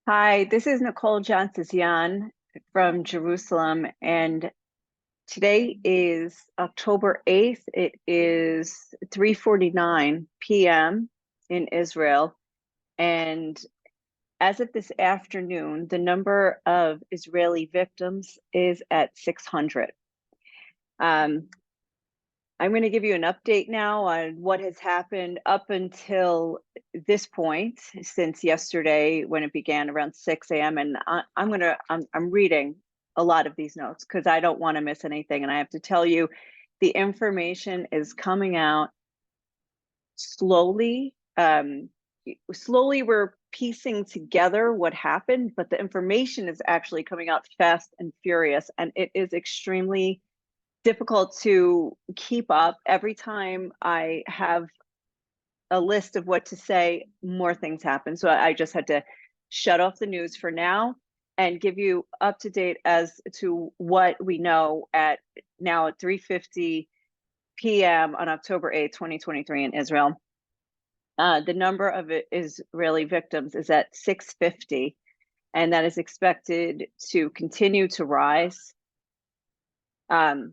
Hi, this is Nicole Johnson from Jerusalem, and today is October 8th. It is 3:49 p.m. in Israel, and as of this afternoon, the number of Israeli victims is at 600. Um, I'm going to give you an update now on what has happened up until this point since yesterday when it began around 6 a.m. And I'm reading a lot of these notes because I don't want to miss anything. And I have to tell you, the information is coming out slowly. Slowly, we're piecing together what happened, but the information is actually coming out fast and furious, and it is extremely difficult to keep up. Every time I have a list of what to say, more things happen. So I just had to shut off the news for now and give you up to date as to what we know at now at 3:50 p.m. on October 8th, 2023 in Israel. The number of Israeli victims is at 650, and that is expected to continue to rise. Um,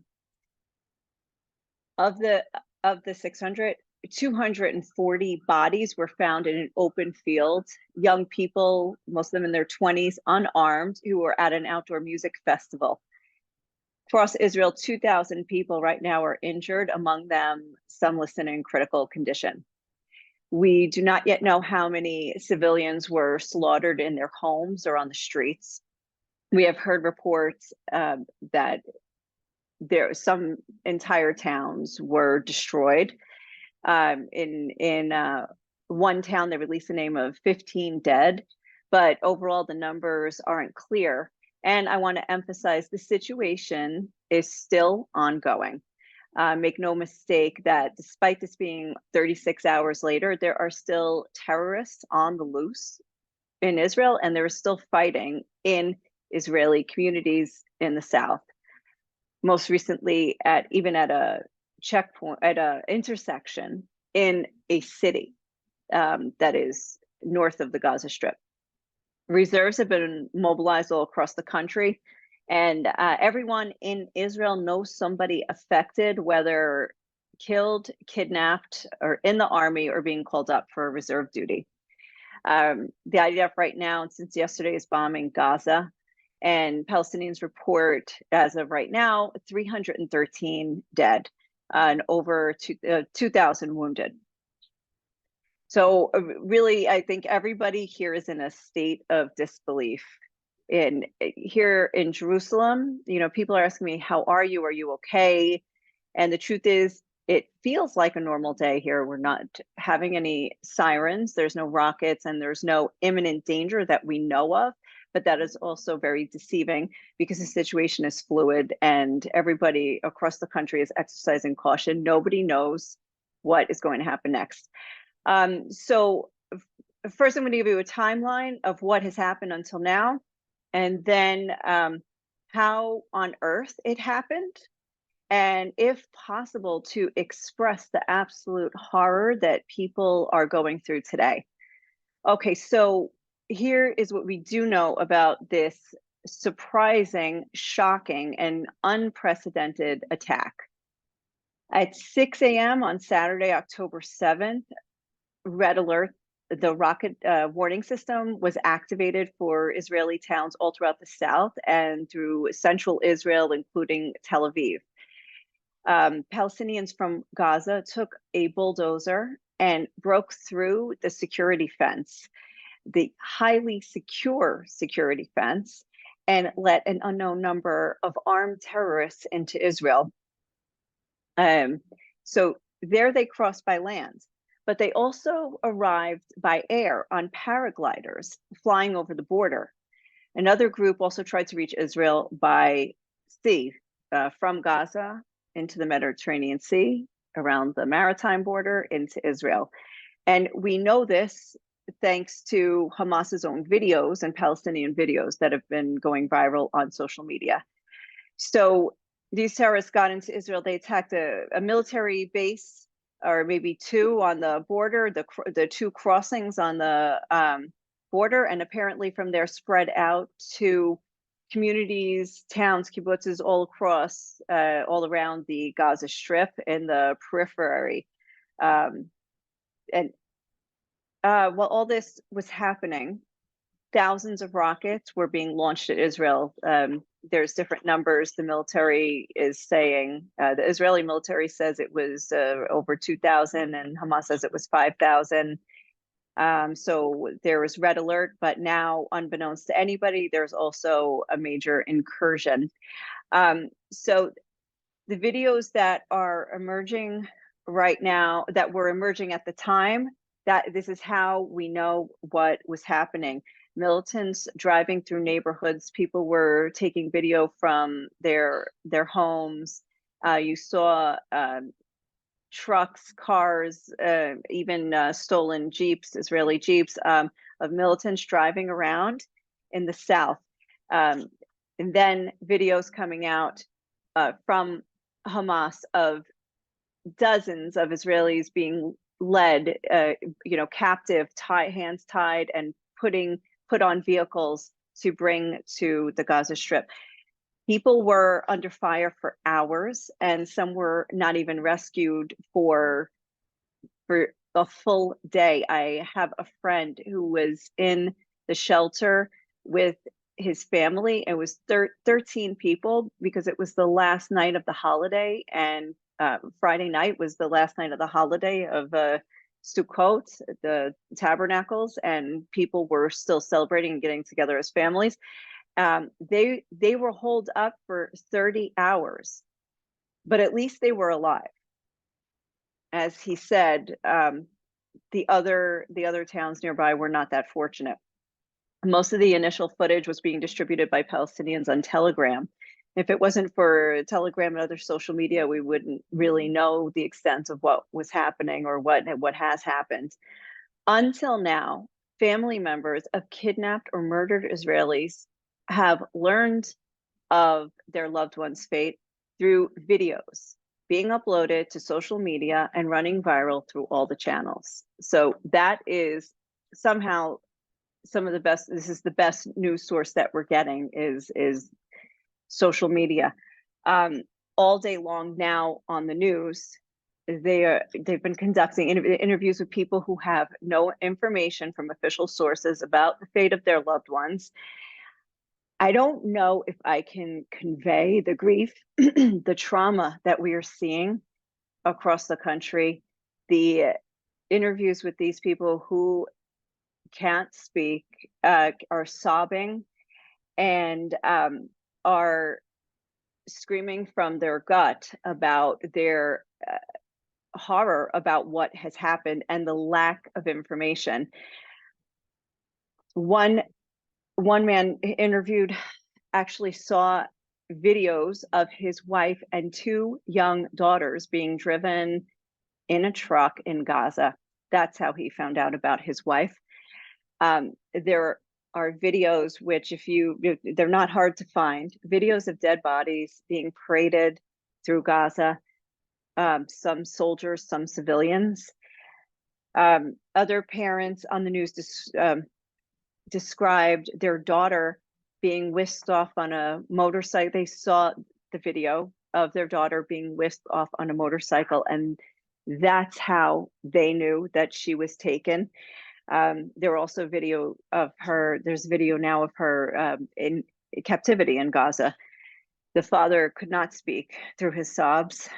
of the of the 600, 240 bodies were found in an open field. Young people, most of them in their 20s, unarmed, who were at an outdoor music festival. Across Israel, 2,000 people right now are injured, among them some listed in critical condition. We do not yet know how many civilians were slaughtered in their homes or on the streets. We have heard reports that some entire towns were destroyed. In one town, they released the name of 15 dead, but overall the numbers aren't clear. And I want to emphasize the situation is still ongoing. Make no mistake that despite this being 36 hours later, there are still terrorists on the loose in Israel, and there is still fighting in Israeli communities in the south. Most recently, at a checkpoint, at a intersection in a city that is north of the Gaza Strip. Reserves have been mobilized all across the country, and everyone in Israel knows somebody affected, whether killed, kidnapped, or in the army, or being called up for reserve duty. The IDF right now, since yesterday, is bombing Gaza, and Palestinians report, as of right now, 313 dead and over 2,000 wounded. So really, I think everybody here is in a state of disbelief. Here in Jerusalem, people are asking me, "How are you? Are you okay?" And the truth is, it feels like a normal day here. We're not having any sirens. There's no rockets, and there's no imminent danger that we know of. But that is also very deceiving because the situation is fluid and everybody across the country is exercising caution. Nobody knows what is going to happen next. So first, I'm going to give you a timeline of what has happened until now, and then how on earth it happened, and if possible, to express the absolute horror that people are going through today. Okay, so here is what we do know about this surprising, shocking, and unprecedented attack. At 6 a.m. on Saturday, October 7th, red alert, the rocket warning system was activated for Israeli towns all throughout the south and through central Israel, including Tel Aviv. Palestinians from Gaza took a bulldozer and broke through the security fence, the highly secure security fence, and let an unknown number of armed terrorists into Israel. So there they crossed by land, but they also arrived by air on paragliders flying over the border. Another group also tried to reach Israel by sea, from Gaza into the Mediterranean Sea, around the maritime border into Israel. And we know this thanks to Hamas's own videos and Palestinian videos that have been going viral on social media. So these terrorists got into Israel. They attacked a military base, or maybe two, on the border, the two crossings on the border, and apparently from there spread out to communities, towns, kibbutzes all across, all around the Gaza Strip in the periphery. And while all this was happening, thousands of rockets were being launched at Israel. There's different numbers. The military is saying, the Israeli military says it was over 2,000, and Hamas says it was 5,000. So there was red alert, but now, unbeknownst to anybody, there's also a major incursion. So the videos that are emerging right now, that were emerging at the time, that this is how we know what was happening. Militants driving through neighborhoods, people were taking video from their homes. You saw trucks, cars, even stolen Jeeps, Israeli Jeeps, of militants driving around in the south. And then videos coming out from Hamas of dozens of Israelis being led, captive, hands tied, and put on vehicles to bring to the Gaza Strip. People were under fire for hours, and some were not even rescued for a full day. I have a friend who was in the shelter with his family. It was 13 people, because it was the last night of the holiday, and Friday night was the last night of the holiday of Sukkot, the tabernacles, and people were still celebrating and getting together as families. They were holed up for 30 hours, but at least they were alive. As he said, the other towns nearby were not that fortunate. Most of the initial footage was being distributed by Palestinians on Telegram. If it wasn't for Telegram and other social media, we wouldn't really know the extent of what was happening or what has happened. Until now, family members of kidnapped or murdered Israelis have learned of their loved one's fate through videos being uploaded to social media and running viral through all the channels. So that is somehow this is the best news source that we're getting is social media. All day long now on the news, they've been conducting interviews with people who have no information from official sources about the fate of their loved ones. I don't know if I can convey the grief, the trauma that we are seeing across the country. The interviews with these people who can't speak, are sobbing, and are screaming from their gut about their horror about what has happened and the lack of information. One man interviewed actually saw videos of his wife and two young daughters being driven in a truck in Gaza. That's how he found out about his wife. There are videos which, they're not hard to find, videos of dead bodies being paraded through Gaza, some soldiers, some civilians. Other parents on the news described their daughter being whisked off on a motorcycle. They saw the video of their daughter being whisked off on a motorcycle, and that's how they knew that she was taken. There were also video of her. There's video now of her in captivity in Gaza. The father could not speak through his sobs.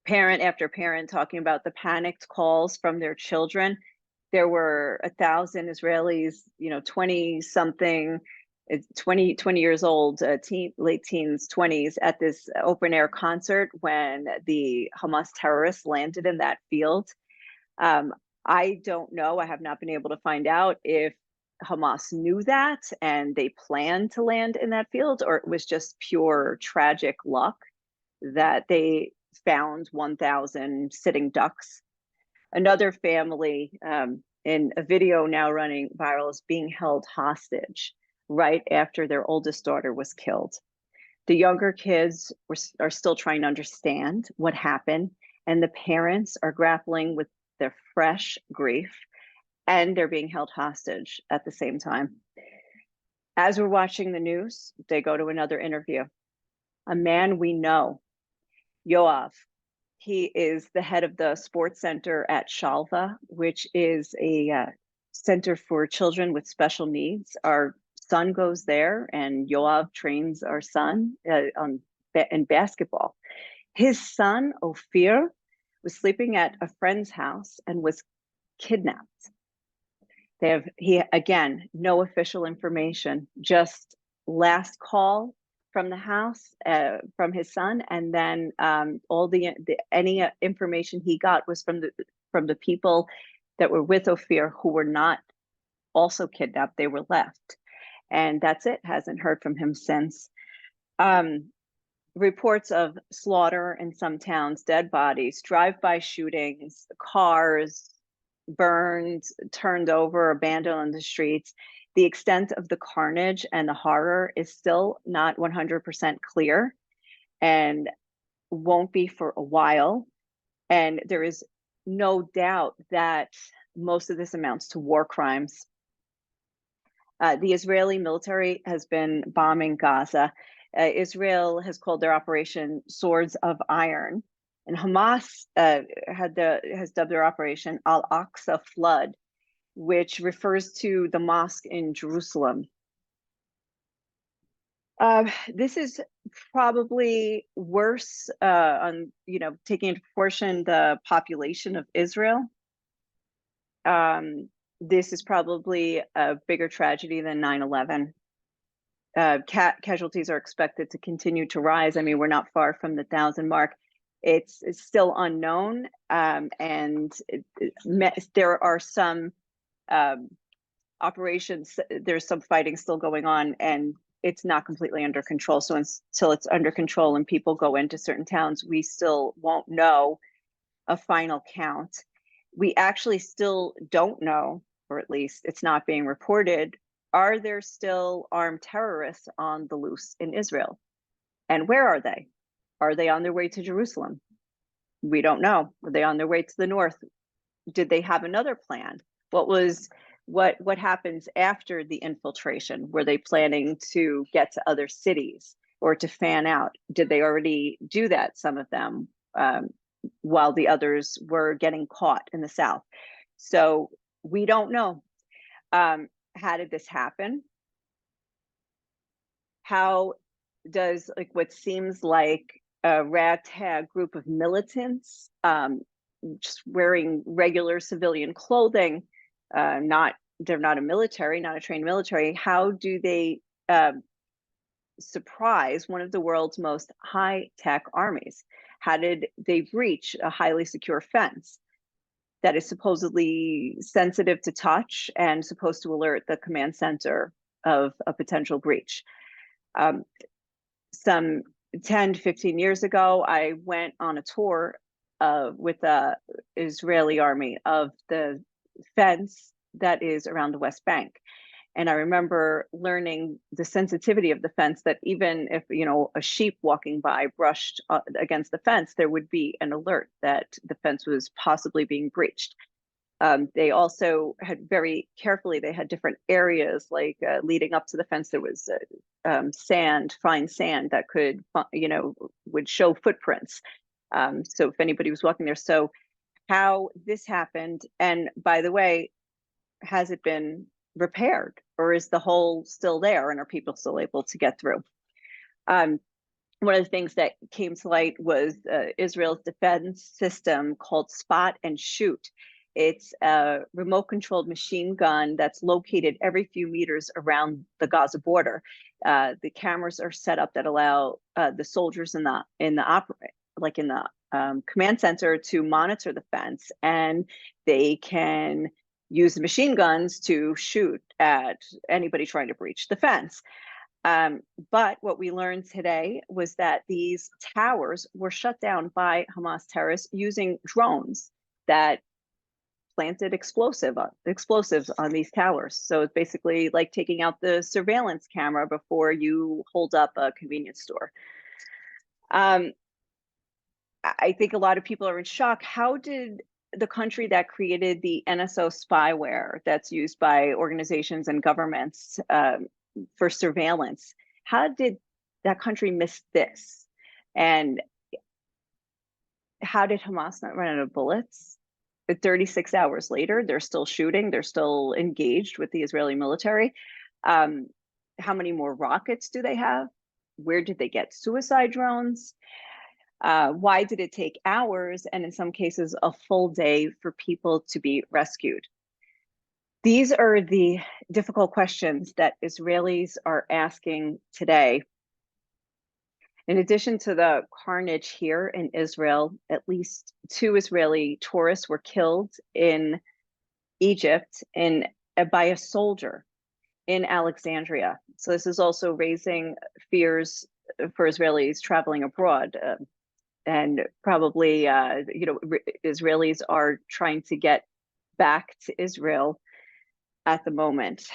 Parent after parent talking about the panicked calls from their children. There were 1,000 Israelis, 20 something, 20 years old, late teens, 20s, at this open air concert when the Hamas terrorists landed in that field. I don't know. I have not been able to find out if Hamas knew that and they planned to land in that field, or it was just pure tragic luck that they found 1,000 sitting ducks. Another family, in a video now running viral, is being held hostage right after their oldest daughter was killed. The younger kids are still trying to understand what happened, and the parents are grappling with their fresh grief. and they're being held hostage at the same time. As we're watching the news, they go to another interview. A man we know, Yoav, he is the head of the sports center at Shalva, which is a center for children with special needs. Our son goes there, and Yoav trains our son in basketball. His son, Ophir, was sleeping at a friend's house and was kidnapped. Again, no official information, just last call from the house, from his son, and then any information he got was from the people that were with Ophir who were not also kidnapped. They were left, and that's it. Hasn't heard from him since. Reports of slaughter in some towns, dead bodies, drive-by shootings, cars burned, turned over, abandoned on the streets. The extent of the carnage and the horror is still not 100% clear and won't be for a while. And there is no doubt that most of this amounts to war crimes. The Israeli military has been bombing Gaza. Israel has called their operation Swords of Iron, and Hamas has dubbed their operation Al-Aqsa Flood, which refers to the mosque in Jerusalem. This is probably worse on, taking into proportion the population of Israel. This is probably a bigger tragedy than 9/11. Casualties are expected to continue to rise. I mean, we're not far from the 1,000 mark. It's still unknown, and there are some operations. There's some fighting still going on, and it's not completely under control. So until it's under control and people go into certain towns, we still won't know a final count. We actually still don't know, or at least it's not being reported, are there still armed terrorists on the loose in Israel? And where are they? Are they on their way to Jerusalem? We don't know. Are they on their way to the north? Did they have another plan? What happens after the infiltration? Were they planning to get to other cities or to fan out? Did they already do that, some of them, while the others were getting caught in the south? So we don't know. How did this happen? How does what seems like a ragtag group of militants, just wearing regular civilian clothing, they're not a military, not a trained military. How do they surprise one of the world's most high-tech armies? How did they breach a highly secure fence that is supposedly sensitive to touch and supposed to alert the command center of a potential breach? Some 10 to 15 years ago, I went on a tour with the Israeli army of the fence that is around the West Bank. And I remember learning the sensitivity of the fence, that even if, a sheep walking by brushed against the fence, there would be an alert that the fence was possibly being breached. They also had very carefully, they had different areas, like leading up to the fence, there was sand, fine sand that could, would show footprints. So if anybody was walking there. So how this happened, and by the way, has it been repaired, or is the hole still there, and are people still able to get through? One of the things that came to light was Israel's defense system called Spot and Shoot. It's a remote controlled machine gun that's located every few meters around the Gaza border. The cameras are set up that allow the soldiers in the command center to monitor the fence, and they can use the machine guns to shoot at anybody trying to breach the fence. But what we learned today was that these towers were shut down by Hamas terrorists using drones that planted explosives on these towers. So it's basically like taking out the surveillance camera before you hold up a convenience store. I think a lot of people are in shock. How did the country that created the NSO spyware that's used by organizations and governments for surveillance. How did that country miss this? And how did Hamas not run out of bullets? But 36 hours later, they're still shooting. They're still engaged with the Israeli military. How many more rockets do they have? Where did they get suicide drones? Why did it take hours and in some cases a full day for people to be rescued? These are the difficult questions that Israelis are asking today. In addition to the carnage here in Israel, at least 2 Israeli tourists were killed in Egypt by a soldier in Alexandria. So this is also raising fears for Israelis traveling abroad. And probably, Israelis are trying to get back to Israel at the moment.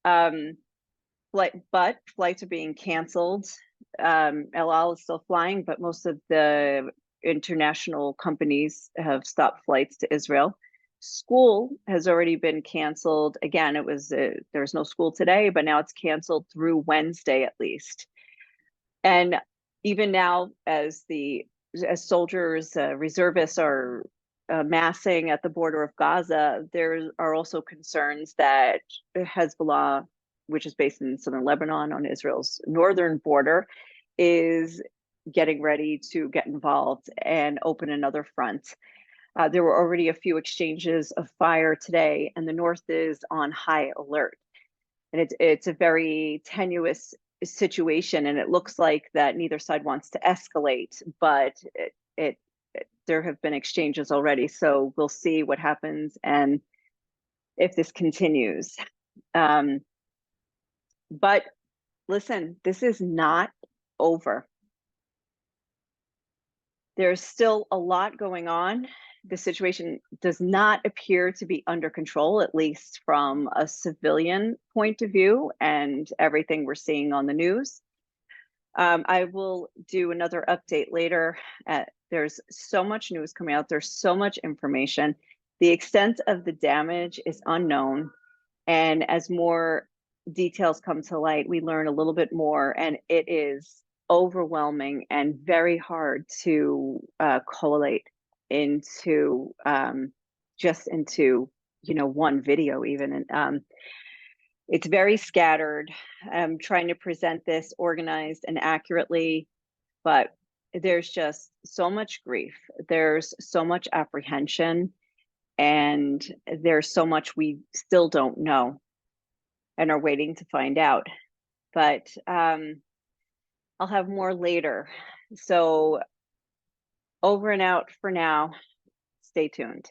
But flights are being canceled. El Al is still flying, but most of the international companies have stopped flights to Israel. School has already been canceled. Again, it was there's no school today, but now it's canceled through Wednesday at least. And even now, as soldiers, reservists are massing at the border of Gaza, there are also concerns that Hezbollah, which is based in southern Lebanon on Israel's northern border, is getting ready to get involved and open another front. There were already a few exchanges of fire today, and the north is on high alert. And it's a very tenuous situation, and it looks like that neither side wants to escalate, but there have been exchanges already. So we'll see what happens and if this continues. But listen, this is not over. There's still a lot going on. The situation does not appear to be under control, at least from a civilian point of view and everything we're seeing on the news. I will do another update later. There's so much news coming out. There's so much information. The extent of the damage is unknown. And as more details come to light, we learn a little bit more, and it is overwhelming and very hard to collate into just into one video even. And it's very scattered. I'm trying to present this organized and accurately, but there's just so much grief. There's so much apprehension, and there's so much we still don't know and are waiting to find out. But I'll have more later. So over and out for now. Stay tuned.